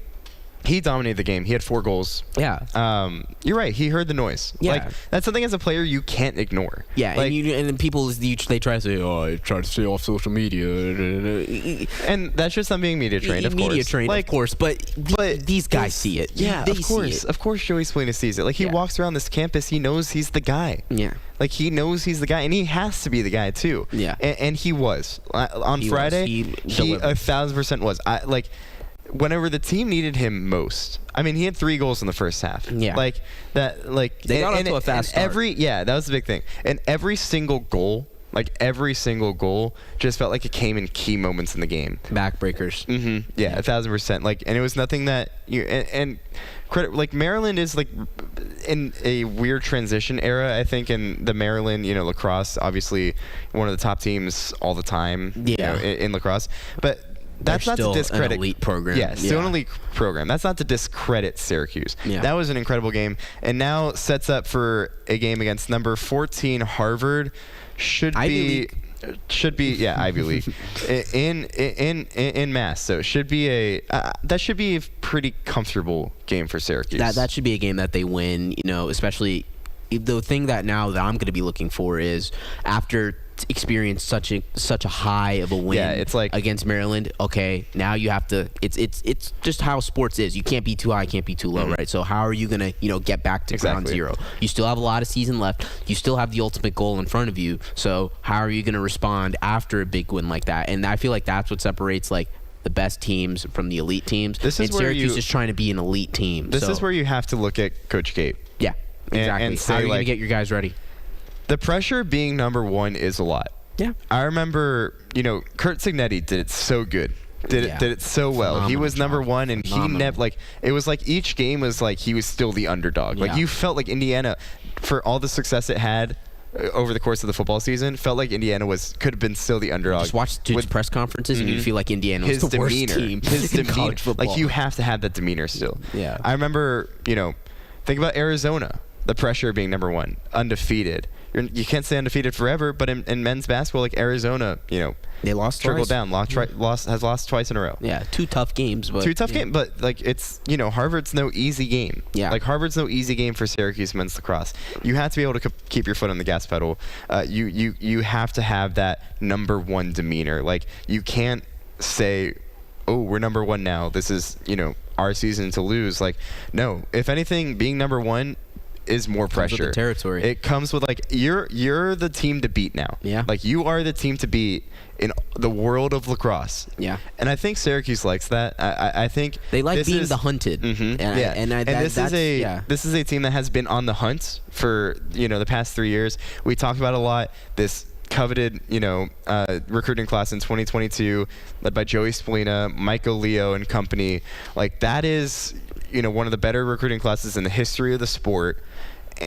he dominated the game. He had 4 goals. Yeah. You're right. He heard the noise. Yeah. Like, that's something as a player you can't ignore. Yeah, like, and then people, they try to say, I try to stay off social media. And that's just not being media trained, of course. Media trained, of course. But these guys see it. Yeah, they of course. Of course Joey Spallina sees it. Like, he walks around this campus. He knows he's the guy. Yeah. Like, he knows he's the guy, and he has to be the guy, too. Yeah. And he was. On Friday, he 1,000% was. Whenever the team needed him most, I mean, he had 3 goals in the first half. Yeah, like that. Like they got off to a fast start. That was the big thing. And every single goal, just felt like it came in key moments in the game. Backbreakers. Yeah, 1,000%. Like, and it was nothing that and credit. Like, Maryland is like in a weird transition era, I think, in the Maryland, lacrosse, obviously one of the top teams all the time. Yeah. In lacrosse, but. That's not to discredit an elite program. Yeah, still an elite program. That's not to discredit Syracuse. Yeah. That was an incredible game, and now sets up for a game against number 14 Harvard. Ivy League in Mass. So it should be that should be a pretty comfortable game for Syracuse. That should be a game that they win. Especially the thing that I'm going to be looking for is after experience such a high of a win it's like against Maryland. Okay, now you have to. It's just how sports is. You can't be too high, can't be too low, right? So how are you gonna get back to ground zero? You still have a lot of season left. You still have the ultimate goal in front of you. So how are you gonna respond after a big win like that? And I feel like that's what separates like the best teams from the elite teams. This is and Syracuse is trying to be an elite team. This is where you have to look at Coach Gabe. Yeah, exactly. And say, how are you gonna get your guys ready? The pressure being number 1 is a lot. Yeah. I remember, Kurt Signetti did it so good did it so well. He Phenomenal was number job. one, and he Phenomenal. never like it was like each game was like he was still the underdog. Like Yeah. you felt like Indiana, for all the success it had over the course of the football season, felt like Indiana could have been still the underdog. Just watch dude's with press conferences, and you feel like Indiana was his the worst demeanor, team his in demeanor. college football. Like you have to have that demeanor still. Yeah. I remember, think about Arizona, the pressure of being number one, undefeated. You can't stay undefeated forever, but in men's basketball, like Arizona, they lost trickled twice. down, has lost twice in a row. Yeah, two tough games, but Game, but like it's Harvard's no easy game. Yeah. Like Harvard's no easy game for Syracuse men's lacrosse. You have to be able to keep your foot on the gas pedal. You have to have that number one demeanor. Like you can't say, oh, we're number one now. This is our season to lose. Like no, if anything, being number one is more pressure. with the territory. It comes with like you're the team to beat now. Yeah. Like you are the team to beat in the world of lacrosse. Yeah. And I think Syracuse likes that. I think they like this being is, the hunted. Mhm, And this is a team that has been on the hunt for the past 3 years. We talked about a lot this coveted recruiting class in 2022 led by Joey Spallina, Michael Leo and company. Like that is one of the better recruiting classes in the history of the sport,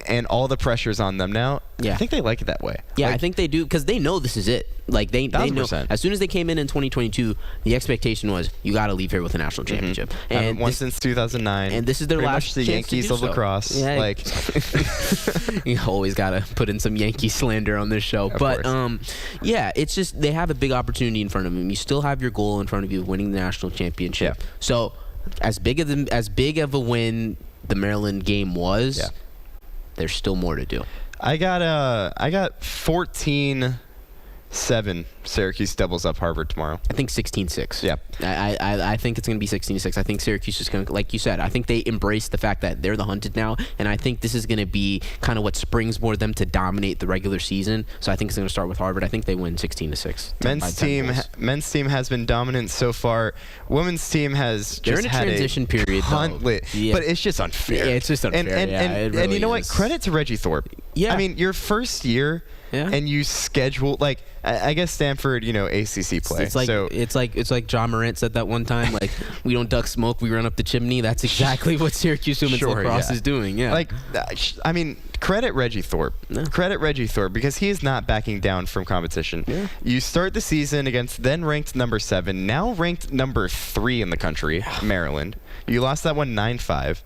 and all the pressure's on them now. Yeah. I think they like it that way. Yeah, Like, I think they do because they know this is it. Like they know 1000%. as soon as they came in 2022, the expectation was you got to leave here with a national championship. Haven't And won this, since 2009. and this is their Pretty last much the chance to Yankees do of so. lacrosse. Yeah. Like You always gotta put in some Yankee slander on this show, but course. yeah, it's just they have a big opportunity in front of them. You still have your goal in front of you of winning the national championship. Yeah. So as big of a win the Maryland game was, Yeah. there's still more to do. I got 14-7 Syracuse doubles up Harvard tomorrow. I think 16-6. Yeah. I think it's going to be 16-6. I think Syracuse is going to, like you said, I think they embrace the fact that they're the hunted now, and I think this is going to be kind of what springboard them to dominate the regular season. So I think it's going to start with Harvard. I think they win 16-6. Men's team has been dominant so far. Women's team has They're just in a had transition period, though. Yeah. but it's just unfair. Yeah, it's just unfair. And It you know really what? is. Credit to Reggie Thorpe. Yeah. I mean, your first year, Yeah. and you schedule like I guess Stanford, ACC play. It's like John Morant said that one time. Like we don't duck smoke, we run up the chimney. That's exactly what Syracuse women's lacrosse is doing. Yeah. Like, I mean, credit Reggie Thorpe. Yeah. Credit Reggie Thorpe because he is not backing down from competition. Yeah. You start the season against then ranked number 7, now ranked number 3 in the country, Maryland. You lost that one 9-5.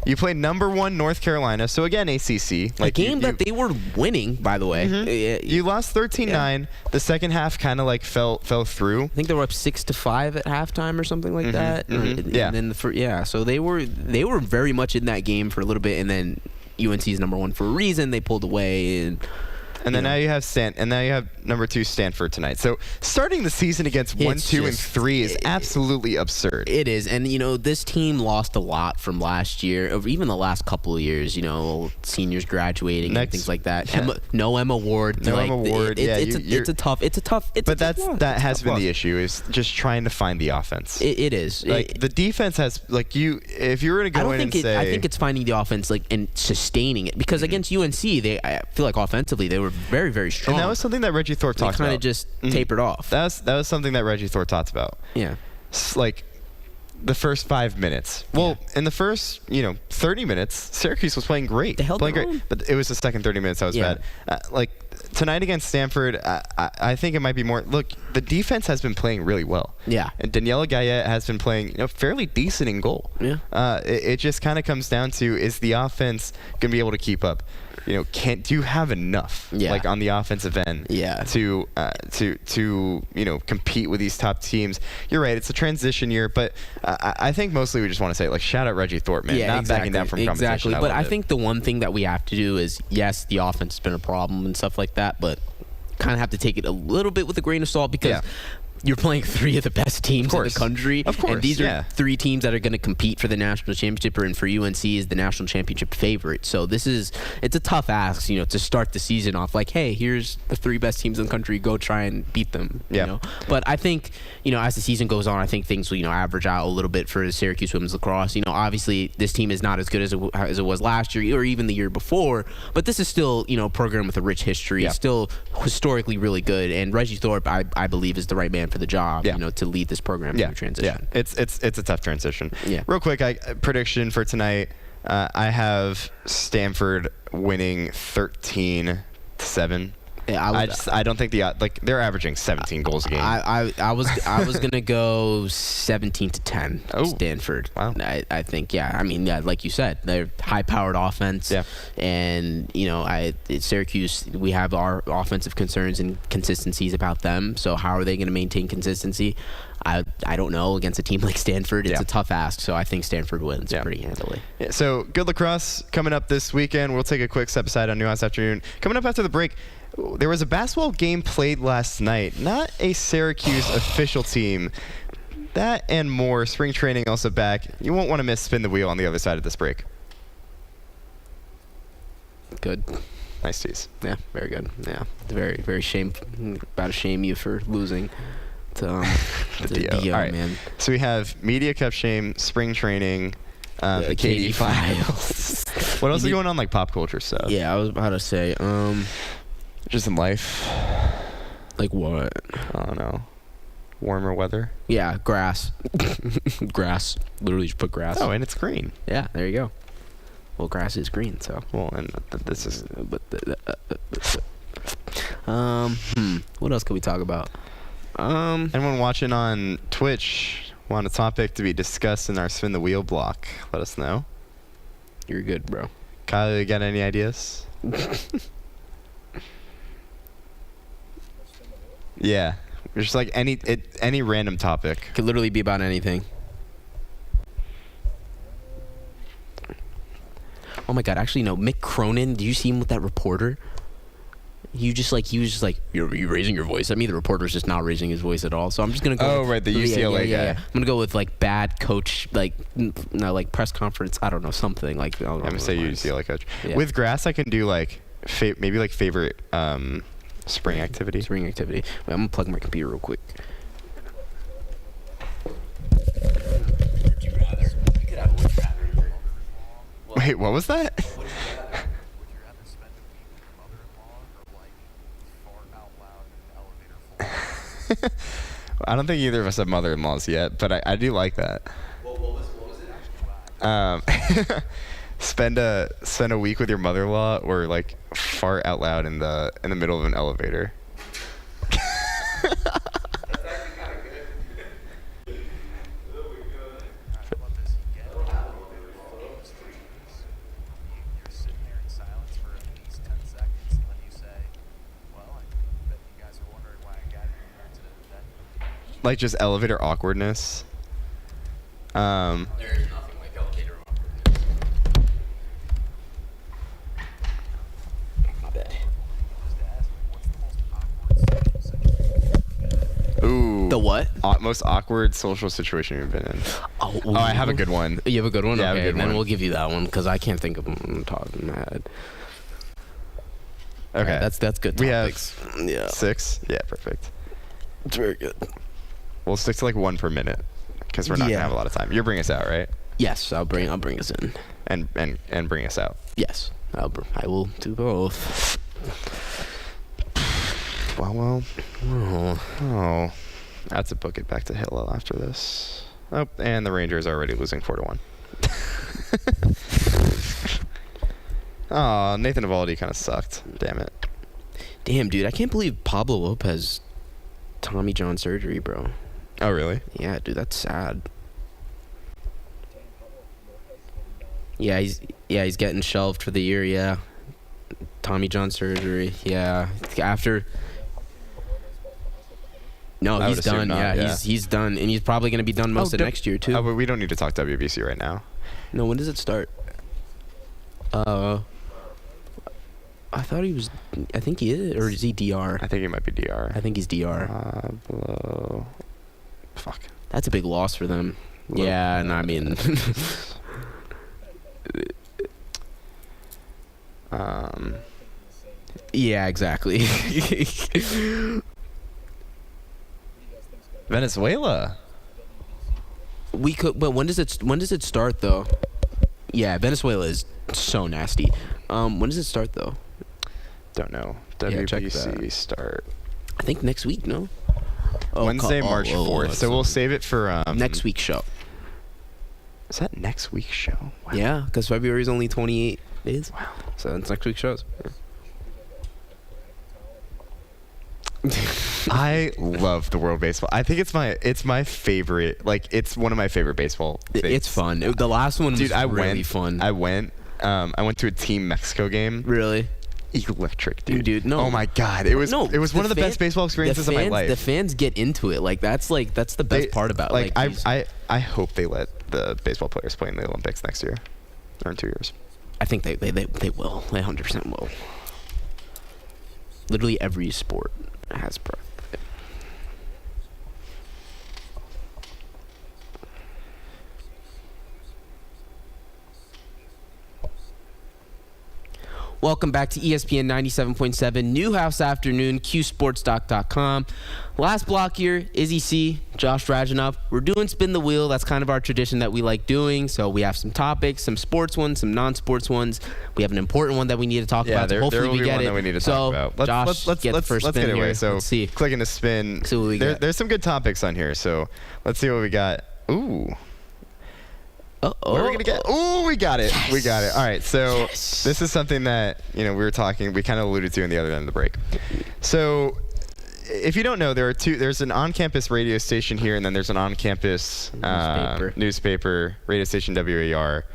You played number 1 North Carolina, so again ACC. a game that they were winning, by the way. You lost 13-9. The second half kind of like fell through. I think they were up 6-5 at halftime or something like that. Yeah. And then so they were very much in that game for a little bit, and then UNC's number 1 for a reason. They pulled away, and then now you have number 2 Stanford tonight. So starting the season against 1, 2, and 3 is absolutely absurd. It is, and this team lost a lot from last year, or even the last couple of years. Seniors graduating and things like that. Yeah. Emma Ward. Emma Ward. It's a tough. But that has been the issue is just trying to find the offense. It is. Like the defense has if you were to go in and say I think it's finding the offense and sustaining it because against UNC I feel like offensively they were very, very strong. And that was something that Reggie Thorpe talked about. They kind of just tapered off. That was something that Reggie Thorpe talked about. Yeah. Like the first 5 minutes. Well, in the first 30 minutes, Syracuse was playing great. They held playing their great, own. but it was the second 30 minutes that was bad. Like tonight against Stanford, I think it might be more. Look, the defense has been playing really well. Yeah. And Daniela Gayet has been playing fairly decent in goal. Yeah. It just kind of comes down to is the offense going to be able to keep up? Do you have enough like on the offensive end to compete with these top teams? You're right, it's a transition year, but I think mostly we just want to say like shout out Reggie Thorpe, man, not backing down from competition. Exactly. But I think the one thing that we have to do is yes, the offense has been a problem and stuff like that, but kind of have to take it a little bit with a grain of salt because you're playing 3 of the best teams in the country. Of course, and these are 3 teams that are going to compete for the national championship, and for UNC is the national championship favorite. So it's a tough ask, to start the season off like, hey, here's the 3 best teams in the country, go try and beat them. But I think, as the season goes on, I think things will, average out a little bit for Syracuse women's lacrosse. Obviously this team is not as good as it was last year or even the year before, but this is still, a program with a rich history, still historically really good, and Reggie Thorpe, I believe, is the right man for the job. Yeah. You know, to lead this program through transition. Yeah, it's a tough transition. Yeah. Real quick, prediction for tonight. I have Stanford winning 13-7. Yeah, I don't think they're averaging 17 goals a game. I was gonna go 17-10. Oh. Stanford. Wow. I think I mean like you said, they're high-powered offense. Yeah. And Syracuse, we have our offensive concerns and consistencies about them. So how are they going to maintain consistency? I don't know. Against a team like Stanford, it's a tough ask. So I think Stanford wins pretty handily. Yeah, so good lacrosse coming up this weekend. We'll take a quick step aside on Newhouse Afternoon. Coming up after the break, there was a basketball game played last night. Not a Syracuse official team. That and more. Spring training also back. You won't want to miss Spin the Wheel on the other side of this break. Good. Nice tease. Yeah, very good. Yeah, very, very about to shame you for losing to The Dio. Dio, All right. man. So we have Media Cup shame, spring training, the KD Files. What else is going on, like pop culture stuff? Yeah, I was about to say, Just in life. like what? I don't know. Warmer weather. Yeah, grass. Grass. Literally just put grass. Oh, and it's green. Yeah, there you go. Well, grass is green, so. Well, and this is. What else could we talk about? Anyone watching on Twitch want a topic to be discussed in our Spin the Wheel block? Let us know. You're good, bro. Kyle, you got any ideas? Yeah, just like any random topic. Could literally be about anything. Oh my God! Actually, no. Mick Cronin. Did you see him with that reporter? He was just like, you're raising your voice at me. The reporter's just not raising his voice at all. So I'm just gonna go. Oh, right, the UCLA guy. I'm gonna go with like bad coach, like like press conference. I don't know, something like. I'm gonna say UCLA coach. Yeah. With grass, I can do like maybe like favorite spring activity. Spring activity. Wait, I'm gonna plug my computer real quick. Wait, what was that? Would you rather spend a week with your mother-in-law or like fart out loud in an elevator full? I don't think either of us have mother-in-laws yet, but I do like that. What was it? Spend a week with your mother-in-law or like fart out loud in the middle of an elevator. You're sitting there in silence for at least 10 seconds, and then you say, well, I bet you guys are wondering why I got here today. Like just elevator awkwardness. There is nothing like elevator My bad. Just to ask, what's the most awkward situation you've been in? Ooh. The what? Most awkward social situation you've been in. Oh, I have a good one. You have a good one? Yeah, I have a okay, good then one. we'll give you that one because I can't think of them on the top of my head. Okay. Alright, that's good We have topics. Yeah. 6? Yeah, perfect. It's very good. We'll stick to like one per minute because we're not Yeah. gonna have a lot of time. You're bringing us out, right? Yes, I'll bring us in. And bring us out. Yes, I will do both. Well. Oh. Oh. I have to book it back to Hillel after this. Oh, and the Rangers are already losing 4-1. Oh, Nathan Eovaldi kind of sucked. Damn it. Damn, dude, I can't believe Pablo Lopez Tommy John surgery, bro. Oh, really? Yeah, dude, that's sad. Yeah, he's getting shelved for the year. Yeah, Tommy John surgery. Yeah, after. No, I he's would assume done. not, Yeah, he's done, and he's probably gonna be done most of next year too. Oh, but we don't need to talk WBC right now. No, when does it start? I thought he was. I think he is, or is he DR? I think he might be DR. I think he's DR. Fuck. That's a big loss for them. Yeah, and I mean. Yeah, exactly. Venezuela. We could, but when does it start though? Yeah, Venezuela is so nasty. When does it start though? Don't know. check WBC that. start. I think next week, no? Wednesday, March 4th. So we'll save it for next week's show. Is that next week's show? Wow. Yeah, because February is only 28 days. Wow. So it's next week's shows. I love the World Baseball. I think it's my favorite. Like, it's one of my favorite baseball things. It's fun. The last one was really fun. I went to a Team Mexico game. Really? Electric, dude. No. Oh my God, it was one of the best baseball experiences of my life. The fans get into it. that's the best part about it. I hope they let the baseball players play in the Olympics next year or in 2 years. I think they will. They 100% will. Literally every sport has pro. Welcome back to ESPN 97.7 Newhouse Afternoon, QSportsDoc.com. Last block here, Izzy C, Josh Dragunov. We're doing Spin the Wheel. That's kind of our tradition that we like doing. So we have some topics, some sports ones, some non-sports ones. We have an important one that we need to talk about. So hopefully we get it. That we need to talk about. Josh, let's get the first spin here. Away. So let's see. Clicking to spin. See what we got. There's some good topics on here. So let's see what we got. Ooh. What are we gonna get? Oh, we got it. Yes. We got it. All right. So this is something that we kind of alluded to in the other end of the break. So if you don't know, there's an on-campus radio station here, and then there's an on-campus newspaper radio station, WAR,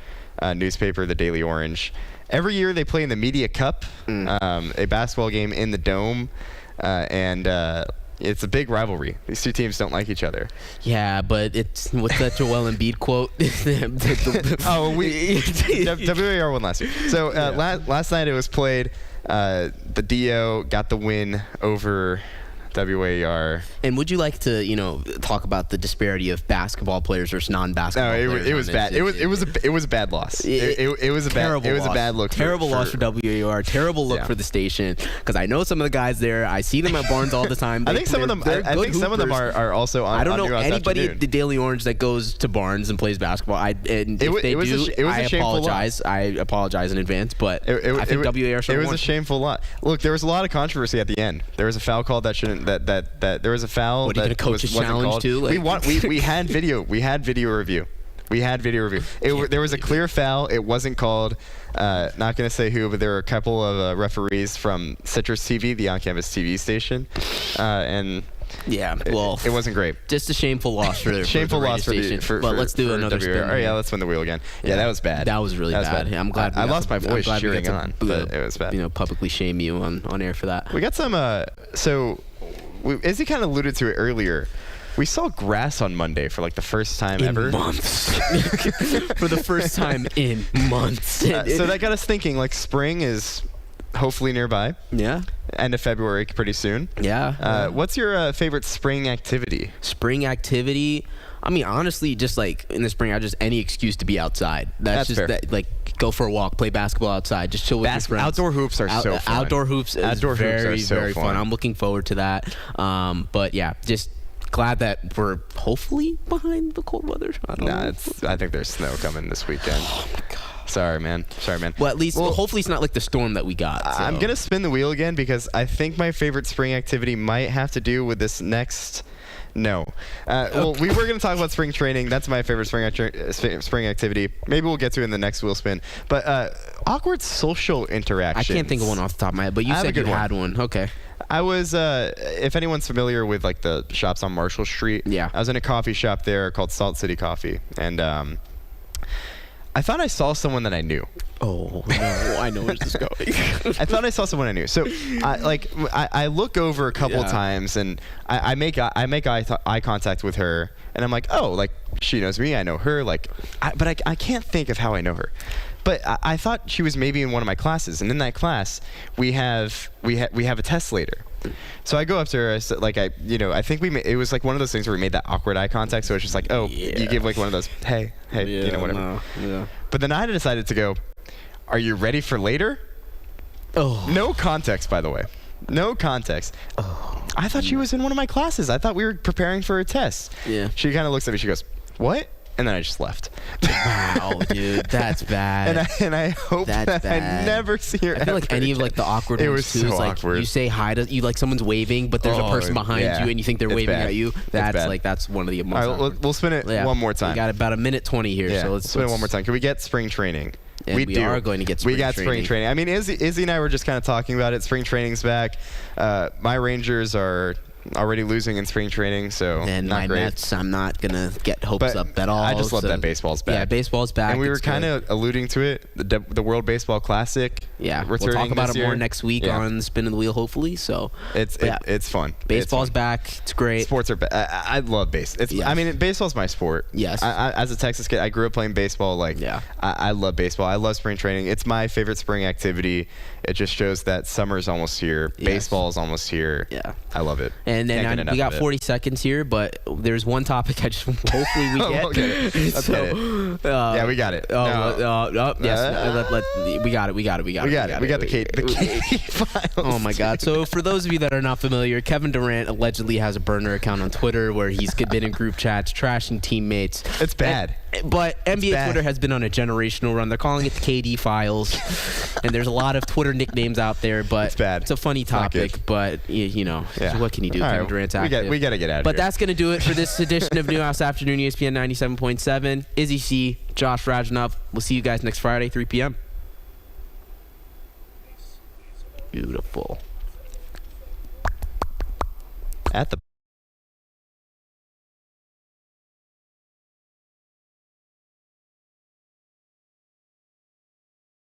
newspaper, the Daily Orange. Every year they play in the Media Cup, a basketball game in the Dome, and it's a big rivalry. These two teams don't like each other. Yeah, but it's what's that Joel Embiid quote? WAR won last year. So last night it was played. The DO got the win over WAR. And would you like to, talk about the disparity of basketball players versus non-basketball players? No, it was bad. It was a bad loss. It was a bad look. Terrible loss for WAR. Terrible look for the station. Because I know some of the guys there. I see them at Barnes all the time. I think some of them are also on. I don't know Newhouse anybody afternoon. at the Daily Orange that goes to Barnes and plays basketball. I apologize in advance. But I think WAR should have won. It was a shameful lot. Look, there was a lot of controversy at the end. There was a foul called that shouldn't. That there was a foul. What, are you going to coach a challenge too? We had video. We had video review. There was a clear foul. It wasn't called. Not going to say who, but there were a couple of referees from Citrus TV, the on-campus TV station, and it wasn't great. Just a shameful loss for the shameful loss for the. But let's do another spin. Oh yeah, let's spin the wheel again. Yeah, that was bad. That was really bad. I'm glad. I lost my voice cheering on, but it was bad. Publicly shame you on air for that. We got some. Izzy kind of alluded to it earlier. We saw grass on Monday for like the first time ever. Months. For the first time in months. So that got us thinking, like, spring is hopefully nearby. Yeah. End of February, pretty soon. Yeah. What's your favorite spring activity? Spring activity? I mean, honestly, just like in the spring, any excuse to be outside. That's just fair. Go for a walk, play basketball outside, just chill with your friends. Outdoor hoops are so fun. Outdoor hoops is very fun. I'm looking forward to that. But yeah, just glad that we're hopefully behind the cold weather. I think there's snow coming this weekend. Oh my God. Sorry, man. Well, at least, hopefully it's not like the storm that we got. So. I'm going to spin the wheel again because I think my favorite spring activity might have to do with this next... No. Well, we were going to talk about spring training. That's my favorite spring activity. Maybe we'll get to it in the next wheel spin. But awkward social interactions. I can't think of one off the top of my head, but you said you had one. Okay. I was, if anyone's familiar with like the shops on Marshall Street, yeah. I was in a coffee shop there called Salt City Coffee, and I thought I saw someone that I knew. Oh no, I know where this is going. I thought I saw someone I knew. So, I look over a couple times, and I make eye contact with her, and I'm like, oh, like she knows me, I know her, but I can't think of how I know her. But I thought she was maybe in one of my classes, and in that class we have a test later. So I go up to her. I think it was like one of those things where we made that awkward eye contact. So it's just like, oh, you give like one of those, hey, whatever. No. But then I decided to go, are you ready for later? Oh. No context, by the way. No context. Oh. I thought she was in one of my classes. I thought we were preparing for a test. Yeah. She kind of looks at me. She goes, what? and then I just left. Wow, dude, that's bad. And I hope That's that I bad. never see her. I feel like ever any of again. like the awkward It ones was too so is like awkward. you say hi to you, like someone's waving, but there's a Oh, person behind yeah. you and you think they're It's waving bad. at you. It's That's bad. like that's one of the most. All right, awkward. we'll spin it Yeah. one more time. We got about a minute 20 here, Yeah, so let's spin it one more time. Can we get spring training? And we do. are going to get We spring got spring training. training. I mean, Izzy and I were just kind of talking about it. Spring training's back. My Rangers are already losing in spring training, so And not my great. Mets, I'm not gonna get hopes But up at all. I just love so- that baseball's back. Yeah, baseball's back. And we were It's kind good. of alluding to it. The World Baseball Classic. Yeah, we'll returning talk about this it more year. next week Yeah. on Spin of the Wheel, hopefully. So It's but yeah, it's fun. baseball's It's fun. back. It's great. Sports are. I love base. It's. Yes. I mean, baseball's my sport. Yes. As a Texas kid, I grew up playing baseball. Like. Yeah. I love baseball. I love spring training. It's my favorite spring activity. It just shows that summer's almost here. Yes. Baseball's almost here. Yeah. I love it. And then Can't get enough we got of it. 40 seconds here, but there's one topic I just hopefully we get. We'll get it. Let's get it. Yeah, we got it. Yes, we got it. We got We got the Katie files. Oh my God! So for those of you that are not familiar, Kevin Durant allegedly has a burner account on Twitter where he's been in group chats trashing teammates. It's bad. But NBA bad. Twitter has been on a generational run. They're calling it the KD files, and there's a lot of Twitter nicknames out there. But It's bad. It's a funny It's not good. topic. But you know, Yeah. what can you do? All Kevin right, Durant's we active. got to get out of But here. that's going to do it for this edition of Newhouse Afternoon, ESPN 97.7. Izzy C, Josh Rajanov. We'll see you guys next Friday, 3 p.m. Beautiful. At the